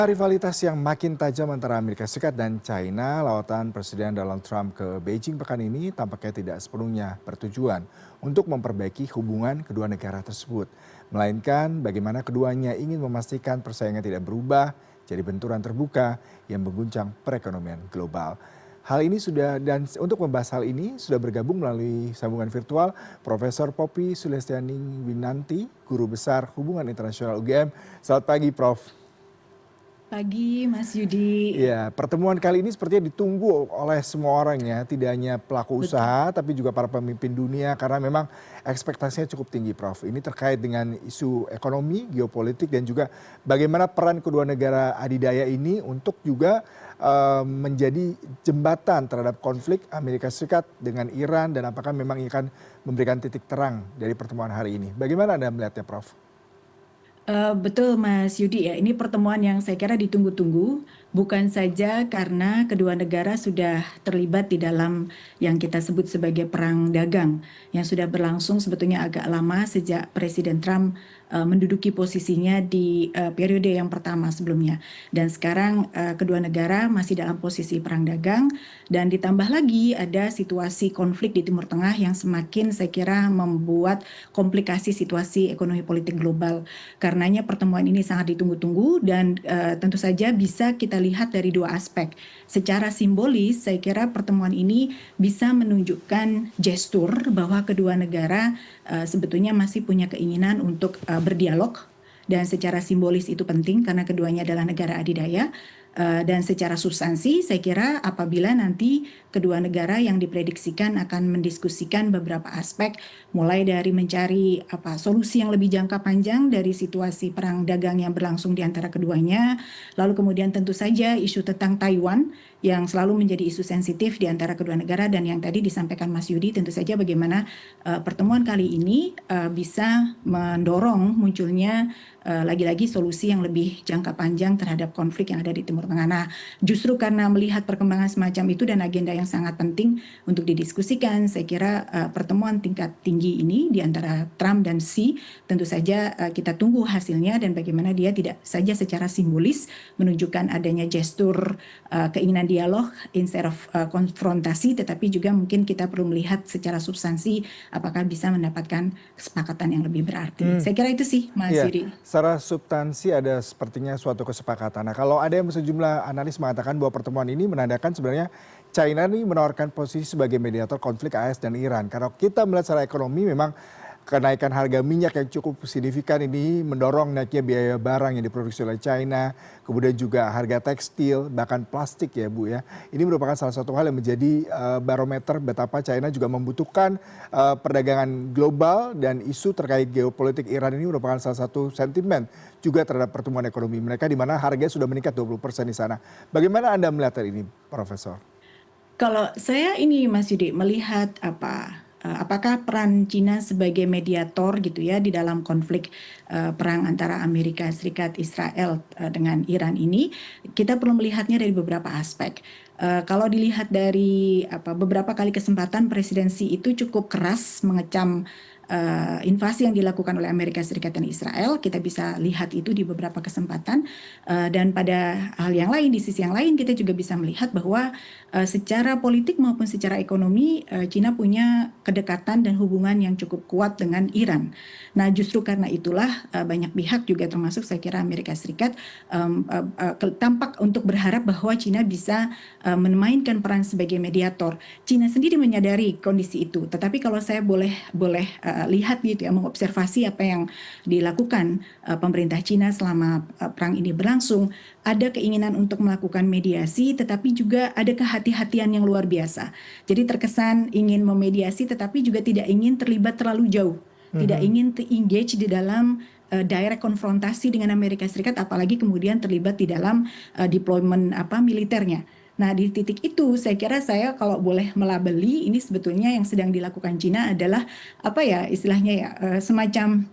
Rivalitas yang makin tajam antara Amerika Serikat dan China, lawatan Presiden Donald Trump ke Beijing pekan ini tampaknya tidak sepenuhnya bertujuan untuk memperbaiki hubungan kedua negara tersebut. Melainkan bagaimana keduanya ingin memastikan persaingan tidak berubah jadi benturan terbuka yang mengguncang perekonomian global. Hal ini sudah dan untuk membahas hal ini sudah bergabung melalui sambungan virtual Profesor Poppy Sulestiani Winanti, Guru Besar Hubungan Internasional UGM. Selamat pagi, Prof. Pagi Mas Yudi. Ya, pertemuan kali ini sepertinya ditunggu oleh semua orang ya, tidak hanya pelaku Betul. usaha tapi juga para pemimpin dunia karena memang ekspektasinya cukup tinggi, Prof. Ini terkait dengan isu ekonomi, geopolitik dan juga bagaimana peran kedua negara adidaya ini untuk juga menjadi jembatan terhadap konflik Amerika Serikat dengan Iran dan apakah memang akan memberikan titik terang dari pertemuan hari ini. Bagaimana Anda melihatnya, Prof? Betul Mas Yudi ya, ini pertemuan yang saya kira ditunggu-tunggu, bukan saja karena kedua negara sudah terlibat di dalam yang kita sebut sebagai perang dagang, yang sudah berlangsung sebetulnya agak lama sejak Presiden Trump menduduki posisinya di periode yang pertama sebelumnya. Dan sekarang kedua negara masih dalam posisi perang dagang, dan ditambah lagi ada situasi konflik di Timur Tengah yang semakin saya kira membuat komplikasi situasi ekonomi politik global. Karenanya pertemuan ini sangat ditunggu-tunggu dan tentu saja bisa kita lihat dari dua aspek. Secara simbolis, saya kira pertemuan ini bisa menunjukkan gestur bahwa kedua negara sebetulnya masih punya keinginan untuk berdialog, dan secara simbolis itu penting karena keduanya adalah negara adidaya. Dan secara substansi saya kira apabila nanti kedua negara yang diprediksikan akan mendiskusikan beberapa aspek, mulai dari mencari solusi yang lebih jangka panjang dari situasi perang dagang yang berlangsung di antara keduanya, lalu kemudian tentu saja isu tentang Taiwan yang selalu menjadi isu sensitif di antara kedua negara, dan yang tadi disampaikan Mas Yudi tentu saja bagaimana pertemuan kali ini bisa mendorong munculnya lagi-lagi solusi yang lebih jangka panjang terhadap konflik yang ada di Timur Tengah. Nah, justru karena melihat perkembangan semacam itu dan agenda yang sangat penting untuk didiskusikan, saya kira pertemuan tingkat tinggi ini di antara Trump dan Xi tentu saja kita tunggu hasilnya dan bagaimana dia tidak saja secara simbolis menunjukkan adanya gestur keinginan dialog instead of konfrontasi, tetapi juga mungkin kita perlu melihat secara substansi apakah bisa mendapatkan kesepakatan yang lebih berarti. Saya kira itu sih, Mas Iya, Yudi. secara substansi ada sepertinya suatu kesepakatan. Nah, kalau ada yang sejumlah analis mengatakan bahwa pertemuan ini menandakan sebenarnya China ini menawarkan posisi sebagai mediator konflik AS dan Iran. Karena kita melihat secara ekonomi memang kenaikan harga minyak yang cukup signifikan ini mendorong naiknya biaya barang yang diproduksi oleh China, kemudian juga harga tekstil, bahkan plastik ya Bu ya. Ini merupakan salah satu hal yang menjadi barometer betapa China juga membutuhkan perdagangan global, dan isu terkait geopolitik Iran ini merupakan salah satu sentimen juga terhadap pertumbuhan ekonomi mereka di mana harganya sudah meningkat 20% di sana. Bagaimana Anda melihat hal ini, Profesor? Kalau saya ini Mas Yudi melihat apakah peran Cina sebagai mediator gitu ya di dalam konflik perang antara Amerika Serikat Israel dengan Iran ini, kita perlu melihatnya dari beberapa aspek. Kalau dilihat dari beberapa kali kesempatan presidensi itu cukup keras mengecam invasi yang dilakukan oleh Amerika Serikat dan Israel, kita bisa lihat itu di beberapa kesempatan. Dan pada hal yang lain, di sisi yang lain kita juga bisa melihat bahwa secara politik maupun secara ekonomi Cina punya kedekatan dan hubungan yang cukup kuat dengan Iran. Nah, justru karena itulah banyak pihak juga termasuk saya kira Amerika Serikat tampak untuk berharap bahwa Cina bisa memainkan peran sebagai mediator. Cina sendiri menyadari kondisi itu, tetapi kalau saya boleh lihat gitu ya, mengobservasi apa yang dilakukan pemerintah Cina selama perang ini berlangsung, ada keinginan untuk melakukan mediasi, tetapi juga ada kehati-hatian yang luar biasa. Jadi terkesan ingin memediasi, tetapi juga tidak ingin terlibat terlalu jauh, tidak ingin engage di dalam direct konfrontasi dengan Amerika Serikat, apalagi kemudian terlibat di dalam deployment militernya. Nah, di titik itu saya kira saya kalau boleh melabeli ini sebetulnya yang sedang dilakukan Cina adalah istilahnya ya semacam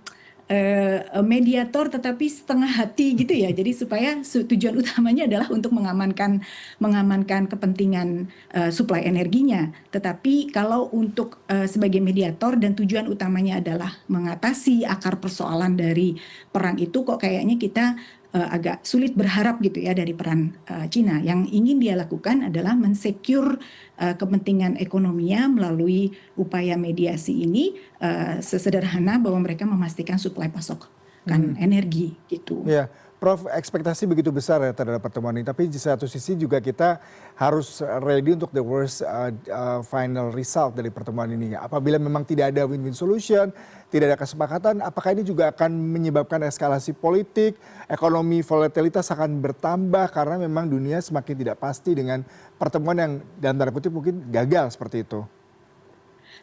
mediator tetapi setengah hati gitu ya. Jadi supaya tujuan utamanya adalah untuk mengamankan kepentingan suplai energinya. Tetapi kalau untuk sebagai mediator dan tujuan utamanya adalah mengatasi akar persoalan dari perang itu, kok kayaknya kita agak sulit berharap gitu ya dari peran Cina. Yang ingin dia lakukan adalah mensecure kepentingan ekonominya melalui upaya mediasi ini, sesederhana bahwa mereka memastikan suplai pasokan energi gitu. Ya, Prof, ekspektasi begitu besar ya terhadap pertemuan ini. Tapi di satu sisi juga kita harus ready untuk the worst final result dari pertemuan ini. Apabila memang tidak ada win-win solution, tidak ada kesepakatan, apakah ini juga akan menyebabkan eskalasi politik, ekonomi volatilitas akan bertambah karena memang dunia semakin tidak pasti dengan pertemuan yang dalam tanda kutip mungkin gagal seperti itu.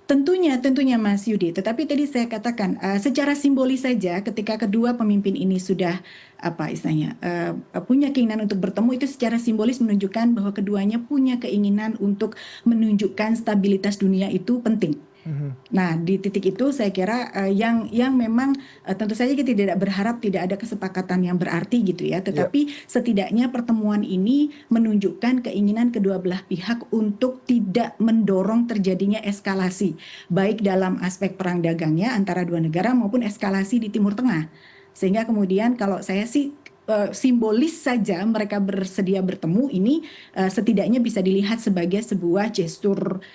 Tentunya Mas Yudi. Tetapi tadi saya katakan secara simbolis saja ketika kedua pemimpin ini sudah apa istilahnya punya keinginan untuk bertemu, itu secara simbolis menunjukkan bahwa keduanya punya keinginan untuk menunjukkan stabilitas dunia itu penting. Nah, di titik itu saya kira yang memang tentu saja kita tidak berharap tidak ada kesepakatan yang berarti gitu ya, Ya. tetapi setidaknya pertemuan ini menunjukkan keinginan kedua belah pihak untuk tidak mendorong terjadinya eskalasi, baik dalam aspek perang dagangnya antara dua negara maupun eskalasi di Timur Tengah. Sehingga kemudian kalau saya sih simbolis saja mereka bersedia bertemu ini setidaknya bisa dilihat sebagai sebuah gestur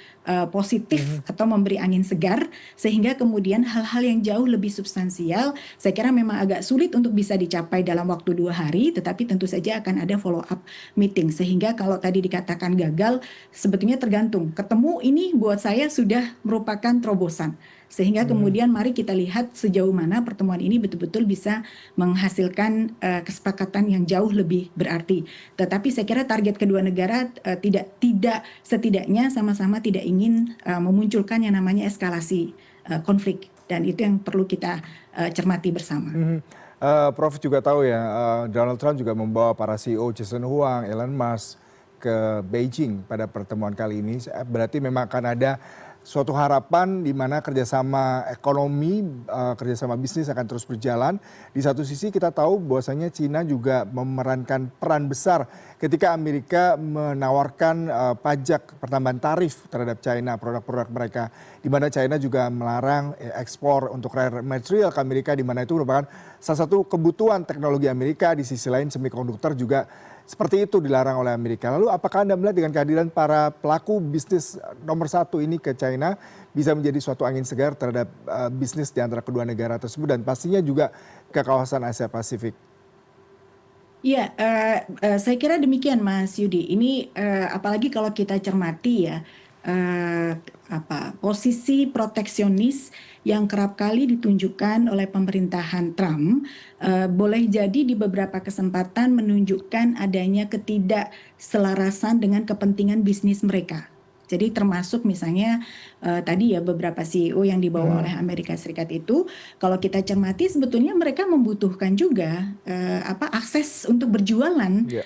positif atau memberi angin segar, sehingga kemudian hal-hal yang jauh lebih substansial saya kira memang agak sulit untuk bisa dicapai dalam waktu 2 hari, tetapi tentu saja akan ada follow up meeting. Sehingga kalau tadi dikatakan gagal, sebetulnya tergantung. Ketemu ini buat saya sudah merupakan terobosan. Sehingga kemudian mari kita lihat sejauh mana pertemuan ini betul-betul bisa menghasilkan kesepakatan yang jauh lebih berarti. Tetapi saya kira target kedua negara tidak setidaknya sama-sama tidak ingin memunculkan yang namanya eskalasi konflik, dan itu yang perlu kita cermati bersama. Prof juga tahu ya, Donald Trump juga membawa para CEO Jason Huang, Elon Musk ke Beijing pada pertemuan kali ini. Berarti memang akan ada suatu harapan di mana kerjasama ekonomi, kerjasama bisnis akan terus berjalan. Di satu sisi kita tahu bahwasanya Cina juga memerankan peran besar ketika Amerika menawarkan pajak pertambahan tarif terhadap China, produk-produk mereka. Di mana China juga melarang ekspor untuk rare material ke Amerika, di mana itu merupakan salah satu kebutuhan teknologi Amerika. Di sisi lain semikonduktor juga seperti itu dilarang oleh Amerika. Lalu apakah Anda melihat dengan kehadiran para pelaku bisnis nomor satu ini ke China bisa menjadi suatu angin segar terhadap bisnis di antara kedua negara tersebut dan pastinya juga ke kawasan Asia Pasifik? Iya, saya kira demikian Mas Yudi. Ini apalagi kalau kita cermati ya, posisi proteksionis yang kerap kali ditunjukkan oleh pemerintahan Trump, boleh jadi di beberapa kesempatan menunjukkan adanya ketidakselarasan dengan kepentingan bisnis mereka. Jadi termasuk misalnya tadi ya beberapa CEO yang dibawa oleh Amerika Serikat itu, kalau kita cermati sebetulnya mereka membutuhkan juga akses untuk berjualan Ya.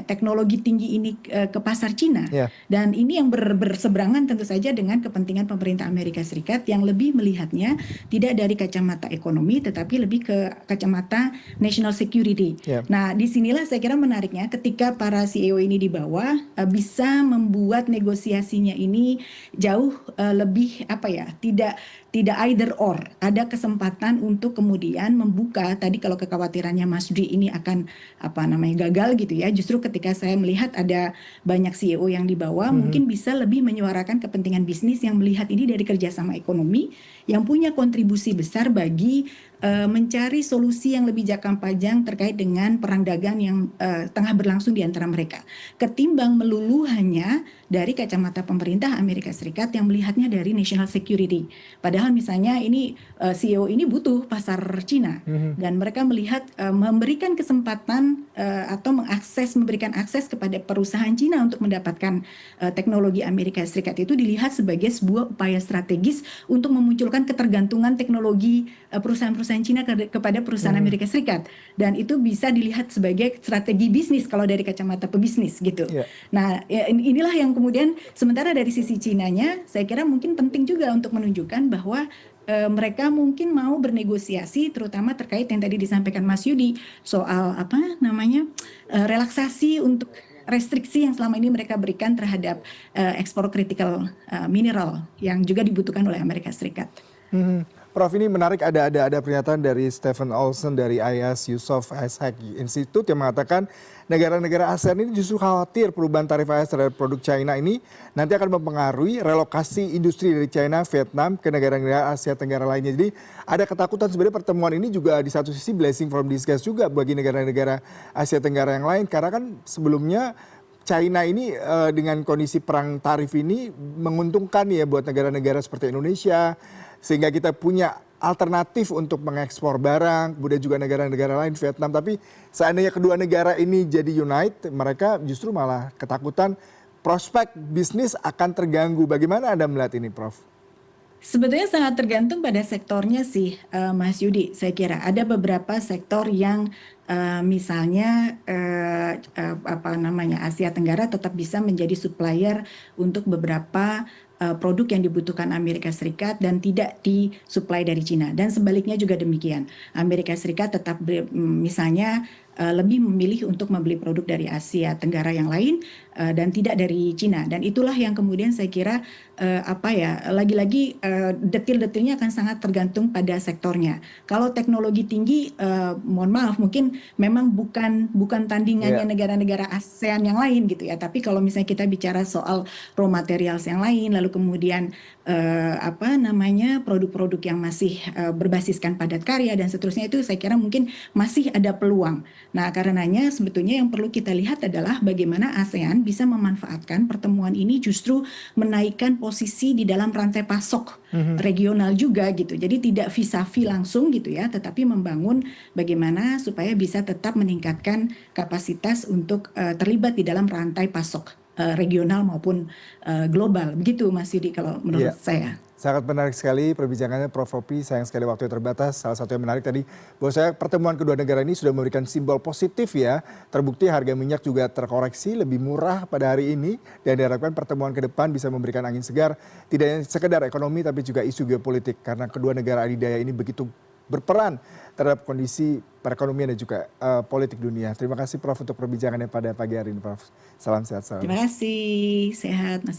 teknologi tinggi ini ke pasar Cina. Ya. Dan ini yang berseberangan tentu saja dengan kepentingan pemerintah Amerika Serikat yang lebih melihatnya tidak dari kacamata ekonomi tetapi lebih ke kacamata national security. Ya. Nah, disinilah saya kira menariknya ketika para CEO ini dibawa bisa membuat negosiasinya ini jauh lebih tidak either or, ada kesempatan untuk kemudian membuka tadi kalau kekhawatirannya Mas Dwi ini akan gagal gitu ya. Justru ketika saya melihat ada banyak CEO yang dibawa mungkin bisa lebih menyuarakan kepentingan bisnis yang melihat ini dari kerjasama ekonomi yang punya kontribusi besar bagi mencari solusi yang lebih jangka panjang terkait dengan perang dagang yang tengah berlangsung di antara mereka. Ketimbang melulu hanya dari kacamata pemerintah Amerika Serikat yang melihatnya dari national security. Padahal misalnya ini CEO ini butuh pasar Cina dan mereka melihat memberikan kesempatan atau memberikan akses kepada perusahaan Cina untuk mendapatkan teknologi Amerika Serikat itu dilihat sebagai sebuah upaya strategis untuk memunculkan ketergantungan teknologi perusahaan-perusahaan Cina kepada perusahaan Amerika Serikat, dan itu bisa dilihat sebagai strategi bisnis kalau dari kacamata pebisnis gitu. Ya. Nah, inilah yang kemudian sementara dari sisi Cinanya saya kira mungkin penting juga untuk menunjukkan bahwa mereka mungkin mau bernegosiasi terutama terkait yang tadi disampaikan Mas Yudi soal relaksasi untuk restriksi yang selama ini mereka berikan terhadap ekspor critical mineral yang juga dibutuhkan oleh Amerika Serikat. Prof, ini menarik ada pernyataan dari Stephen Olson dari IS Yusof Ishak Institute yang mengatakan negara-negara ASEAN ini justru khawatir perubahan tarif AS terhadap produk China ini nanti akan mempengaruhi relokasi industri dari China, Vietnam ke negara-negara Asia Tenggara lainnya. Jadi ada ketakutan sebenarnya pertemuan ini juga di satu sisi blessing from disguise juga bagi negara-negara Asia Tenggara yang lain karena kan sebelumnya China ini dengan kondisi perang tarif ini menguntungkan ya buat negara-negara seperti Indonesia sehingga kita punya alternatif untuk mengekspor barang, kemudian juga negara-negara lain Vietnam. Tapi seandainya kedua negara ini jadi unite, mereka justru malah ketakutan prospek bisnis akan terganggu. Bagaimana Anda melihat ini, Prof? Sebetulnya sangat tergantung pada sektornya sih, Mas Yudi. Saya kira ada beberapa sektor yang misalnya apa namanya Asia Tenggara tetap bisa menjadi supplier untuk beberapa produk yang dibutuhkan Amerika Serikat dan tidak disuplai dari Cina. Dan sebaliknya juga demikian. Amerika Serikat tetap misalnya lebih memilih untuk membeli produk dari Asia Tenggara yang lain dan tidak dari Cina. Dan itulah yang kemudian saya kira lagi-lagi detil-detilnya akan sangat tergantung pada sektornya. Kalau teknologi tinggi, mohon maaf, mungkin memang bukan tandingannya negara-negara ASEAN yang lain gitu ya. Tapi kalau misalnya kita bicara soal raw materials yang lain, lalu kemudian produk-produk yang masih berbasiskan padat karya dan seterusnya itu saya kira mungkin masih ada peluang. Nah, karenanya sebetulnya yang perlu kita lihat adalah bagaimana ASEAN bisa memanfaatkan pertemuan ini justru menaikkan posisi di dalam rantai pasok regional juga gitu. Jadi tidak vis-a-vis langsung gitu ya, tetapi membangun bagaimana supaya bisa tetap meningkatkan kapasitas untuk terlibat di dalam rantai pasok regional maupun global. Begitu Mas Yudi kalau menurut saya. Sangat menarik sekali perbincangannya Prof. Ropi, sayang sekali waktu yang terbatas. Salah satu yang menarik tadi, bahwa saya pertemuan kedua negara ini sudah memberikan simbol positif ya. Terbukti harga minyak juga terkoreksi lebih murah pada hari ini. Dan diharapkan pertemuan ke depan bisa memberikan angin segar. Tidak hanya sekedar ekonomi tapi juga isu geopolitik. Karena kedua negara adidaya ini begitu berperan terhadap kondisi perekonomian dan juga politik dunia. Terima kasih Prof untuk perbincangannya pada pagi hari ini Prof. Salam sehat selalu. Terima kasih, sehat Mas.